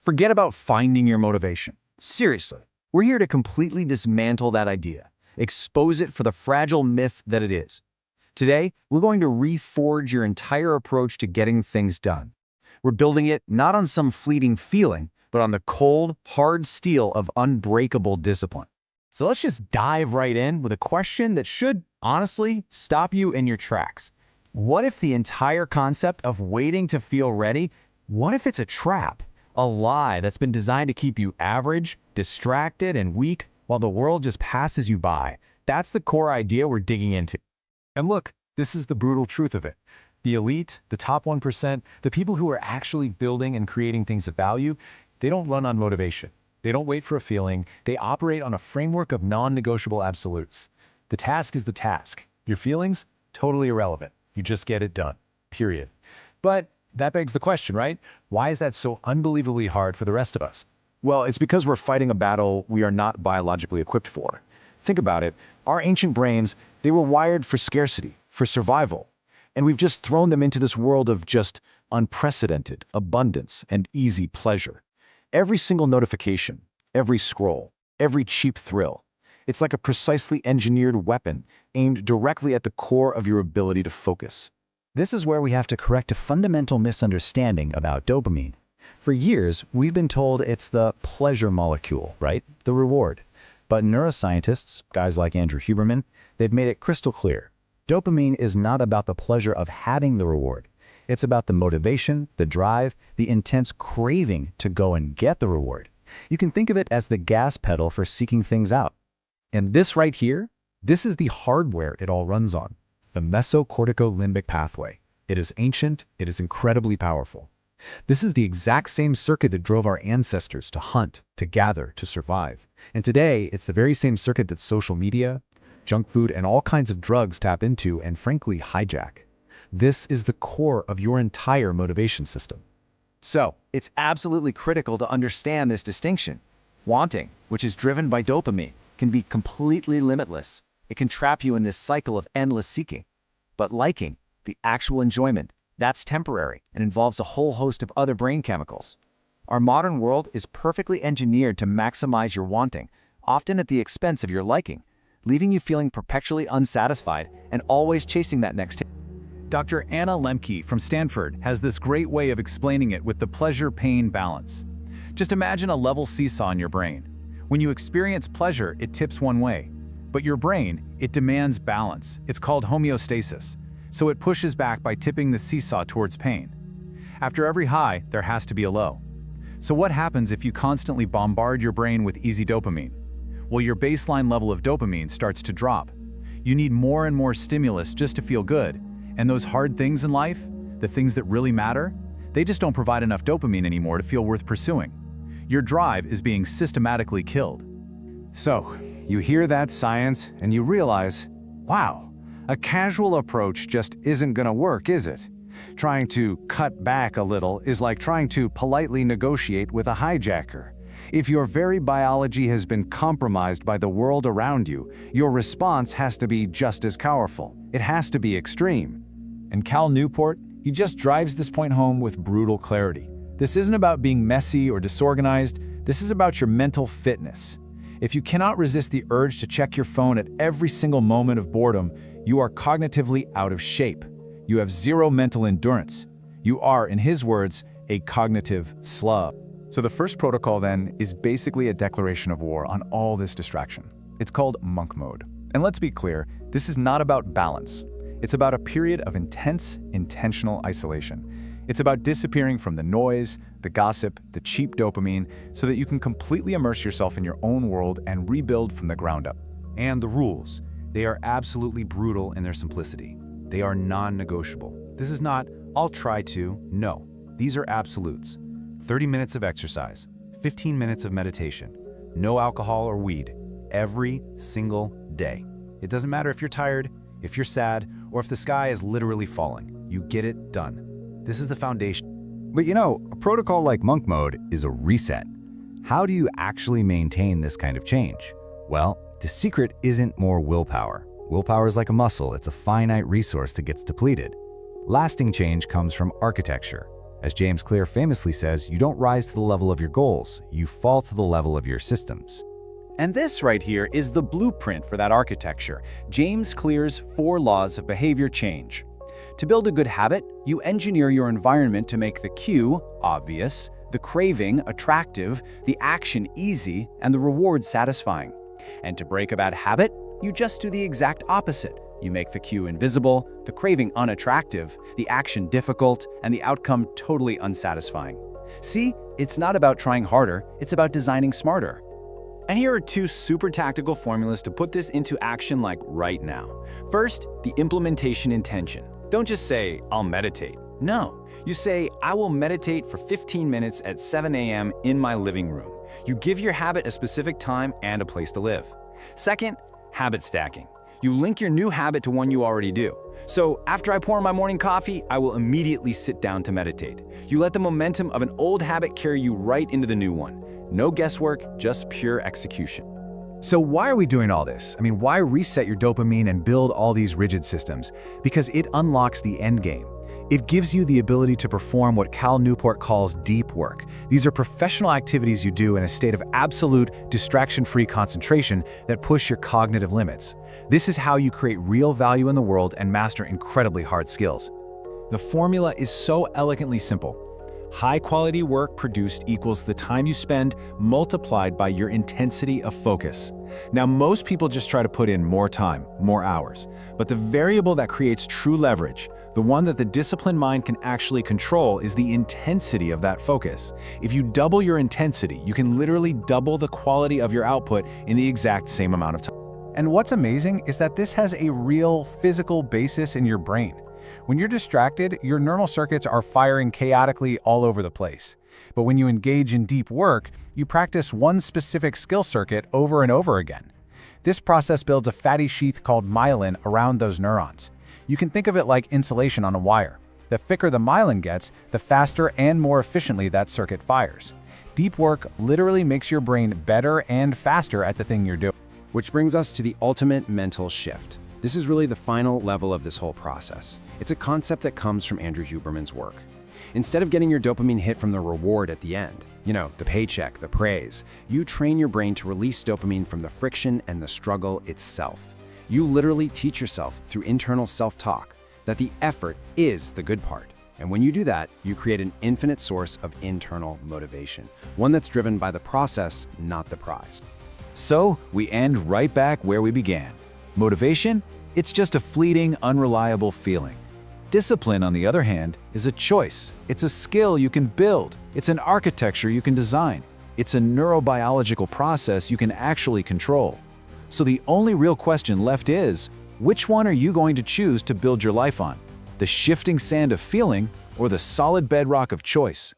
Forget about finding your motivation. Seriously, we're here to completely dismantle that idea, expose it for the fragile myth that it is. Today, we're going to reforge your entire approach to getting things done. We're building it not on some fleeting feeling, but on the cold, hard steel of unbreakable discipline. So let's just dive right in with a question that should, honestly, stop you in your tracks. What if the entire concept of waiting to feel ready, what if it's a trap? A lie that's been designed to keep you average, distracted, and weak while the world just passes you by. That's the core idea we're digging into. And look, this is the brutal truth of it. The elite, the top 1%, the people who are actually building and creating things of value, they don't run on motivation. They don't wait for a feeling. They operate on a framework of non-negotiable absolutes. The task is the task. Your feelings? Totally irrelevant. You just get it done. Period. But that begs the question, right? Why is that so unbelievably hard for the rest of us? Well, it's because we're fighting a battle we are not biologically equipped for. Think about it. Our ancient brains, they were wired for scarcity, for survival. And we've just thrown them into this world of just unprecedented abundance and easy pleasure. Every single notification, every scroll, every cheap thrill, it's like a precisely engineered weapon aimed directly at the core of your ability to focus. This is where we have to correct a fundamental misunderstanding about dopamine. For years, we've been told it's the pleasure molecule, right? The reward. But neuroscientists, guys like Andrew Huberman, they've made it crystal clear. Dopamine is not about the pleasure of having the reward. It's about the motivation, the drive, the intense craving to go and get the reward. You can think of it as the gas pedal for seeking things out. And this right here, this is the hardware it all runs on. The mesocorticolimbic pathway. It is ancient, it is incredibly powerful. This is the exact same circuit that drove our ancestors to hunt, to gather, to survive. And today, it's the very same circuit that social media, junk food, and all kinds of drugs tap into and frankly hijack. This is the core of your entire motivation system. So, it's absolutely critical to understand this distinction. Wanting, which is driven by dopamine, can be completely limitless. It can trap you in this cycle of endless seeking. But liking, the actual enjoyment, that's temporary and involves a whole host of other brain chemicals. Our modern world is perfectly engineered to maximize your wanting, often at the expense of your liking, leaving you feeling perpetually unsatisfied and always chasing that next hit. Dr. Anna Lemke from Stanford has this great way of explaining it with the pleasure-pain balance. Just imagine a level seesaw in your brain. When you experience pleasure, it tips one way. But your brain, it demands balance. It's called homeostasis. So it pushes back by tipping the seesaw towards pain. After every high, there has to be a low. So what happens if you constantly bombard your brain with easy dopamine? Well, your baseline level of dopamine starts to drop. You need more and more stimulus just to feel good. And those hard things in life, the things that really matter, they just don't provide enough dopamine anymore to feel worth pursuing. Your drive is being systematically killed. So, you hear that science and you realize, wow, a casual approach just isn't gonna work, is it? Trying to cut back a little is like trying to politely negotiate with a hijacker. If your very biology has been compromised by the world around you, your response has to be just as powerful. It has to be extreme. And Cal Newport, he just drives this point home with brutal clarity. This isn't about being messy or disorganized. This is about your mental fitness. If you cannot resist the urge to check your phone at every single moment of boredom, you are cognitively out of shape. You have zero mental endurance. You are, in his words, a cognitive slug. So the first protocol then is basically a declaration of war on all this distraction. It's called monk mode. And let's be clear, this is not about balance. It's about a period of intense, intentional isolation. It's about disappearing from the noise, the gossip, the cheap dopamine, so that you can completely immerse yourself in your own world and rebuild from the ground up. And the rules. They are absolutely brutal in their simplicity. They are non-negotiable. This is not, I'll try to. No, these are absolutes. 30 minutes of exercise, 15 minutes of meditation, no alcohol or weed, every single day. It doesn't matter if you're tired, if you're sad, or if the sky is literally falling. You get it done. This is the foundation. But you know, a protocol like monk mode is a reset. How do you actually maintain this kind of change? Well, the secret isn't more willpower. Willpower is like a muscle, it's a finite resource that gets depleted. Lasting change comes from architecture. As James Clear famously says, you don't rise to the level of your goals, you fall to the level of your systems. And this right here is the blueprint for that architecture, James Clear's 4 laws of behavior change. To build a good habit, you engineer your environment to make the cue obvious, the craving attractive, the action easy, and the reward satisfying. And to break a bad habit, you just do the exact opposite. You make the cue invisible, the craving unattractive, the action difficult, and the outcome totally unsatisfying. See, it's not about trying harder, it's about designing smarter. And here are 2 super tactical formulas to put this into action like right now. First, the implementation intention. Don't just say, I'll meditate. No, you say, I will meditate for 15 minutes at 7 a.m. in my living room. You give your habit a specific time and a place to live. Second, habit stacking. You link your new habit to one you already do. So after I pour my morning coffee, I will immediately sit down to meditate. You let the momentum of an old habit carry you right into the new one. No guesswork, just pure execution. So why are we doing all this? Why reset your dopamine and build all these rigid systems? Because it unlocks the end game. It gives you the ability to perform what Cal Newport calls deep work. These are professional activities you do in a state of absolute, distraction-free concentration that push your cognitive limits. This is how you create real value in the world and master incredibly hard skills. The formula is so elegantly simple. High-quality work produced equals the time you spend multiplied by your intensity of focus. Now, most people just try to put in more time, more hours. But the variable that creates true leverage, the one that the disciplined mind can actually control, is the intensity of that focus. If you double your intensity, you can literally double the quality of your output in the exact same amount of time. And what's amazing is that this has a real physical basis in your brain. When you're distracted, your neural circuits are firing chaotically all over the place. But when you engage in deep work, you practice one specific skill circuit over and over again. This process builds a fatty sheath called myelin around those neurons. You can think of it like insulation on a wire. The thicker the myelin gets, the faster and more efficiently that circuit fires. Deep work literally makes your brain better and faster at the thing you're doing. Which brings us to the ultimate mental shift. This is really the final level of this whole process. It's a concept that comes from Andrew Huberman's work. Instead of getting your dopamine hit from the reward at the end, the paycheck, the praise, you train your brain to release dopamine from the friction and the struggle itself. You literally teach yourself through internal self-talk that the effort is the good part. And when you do that, you create an infinite source of internal motivation, one that's driven by the process, not the prize. So, we end right back where we began. Motivation? It's just a fleeting, unreliable feeling. Discipline, on the other hand, is a choice. It's a skill you can build. It's an architecture you can design. It's a neurobiological process you can actually control. So the only real question left is, which one are you going to choose to build your life on? The shifting sand of feeling or the solid bedrock of choice?